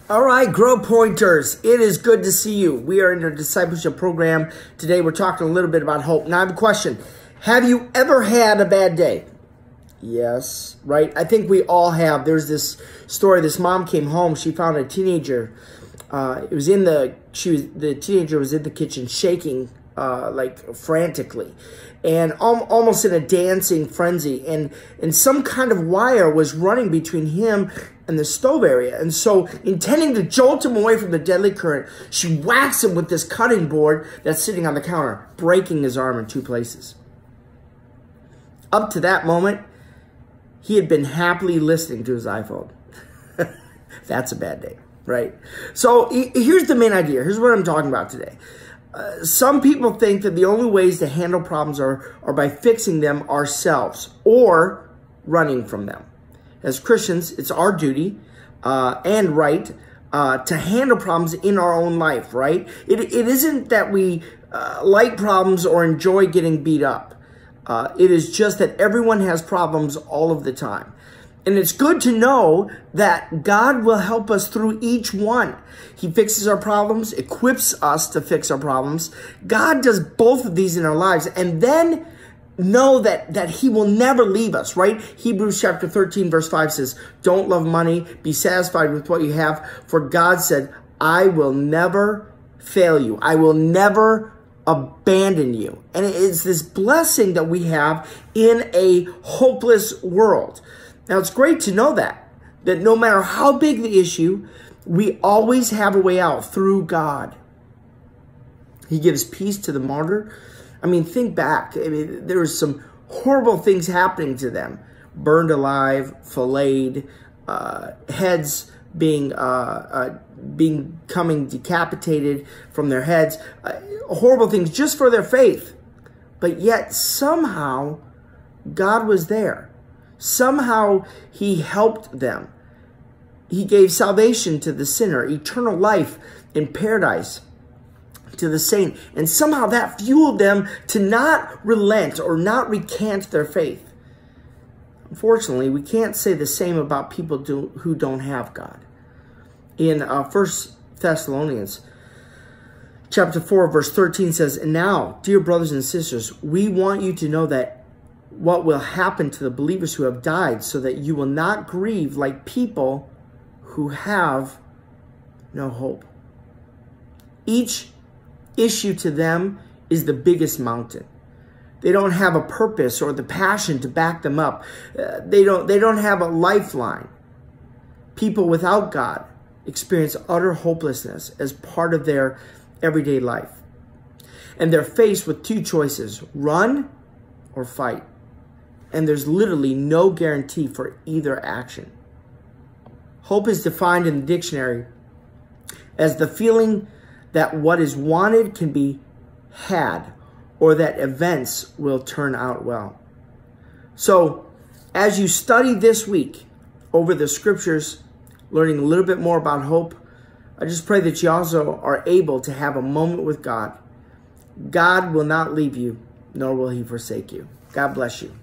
All right, Grow Pointers, it is good to see you. We are in our discipleship program. Today we're talking a little bit about hope. Now I have a question. Have you ever had a bad day? Yes, right? I think we all have. There's this story. This mom came home. She found a teenager. The teenager was in the kitchen shaking like frantically and almost in a dancing frenzy. And some kind of wire was running between him and the stove area. And so, intending to jolt him away from the deadly current, she whacks him with this cutting board that's sitting on the counter, breaking his arm in 2 places. Up to that moment, he had been happily listening to his iPhone. That's a bad day, right? So here's the main idea. Here's what I'm talking about today. Some people think that the only ways to handle problems are by fixing them ourselves or running from them. As Christians, it's our duty and right to handle problems in our own life, right? It isn't that we like problems or enjoy getting beat up. It is just that everyone has problems all of the time. And it's good to know that God will help us through each one. He fixes our problems, equips us to fix our problems. God does both of these in our lives. And then know that he will never leave us, right? Hebrews chapter 13, verse 5 says, don't love money, be satisfied with what you have. For God said, I will never fail you. I will never abandon you. And it's this blessing that we have in a hopeless world. Now, it's great to know that no matter how big the issue, we always have a way out through God. He gives peace to the martyr. I mean, think back. I mean, there was some horrible things happening to them. Burned alive, filleted, heads becoming decapitated from their heads. Horrible things just for their faith. But yet, somehow, God was there. Somehow, he helped them. He gave salvation to the sinner, eternal life in paradise to the saint. And somehow that fueled them to not relent or not recant their faith. Unfortunately, we can't say the same about people who don't have God. In 1 Thessalonians chapter 4, verse 13 says, and now, dear brothers and sisters, we want you to know that what will happen to the believers who have died, so that you will not grieve like people who have no hope. Each issue to them is the biggest mountain. They don't have a purpose or the passion to back them up. They don't have a lifeline. People without God experience utter hopelessness as part of their everyday life. And they're faced with 2 choices, run or fight. And there's literally no guarantee for either action. Hope is defined in the dictionary as the feeling that what is wanted can be had, or that events will turn out well. So, as you study this week over the scriptures, learning a little bit more about hope, I just pray that you also are able to have a moment with God. God will not leave you, nor will he forsake you. God bless you.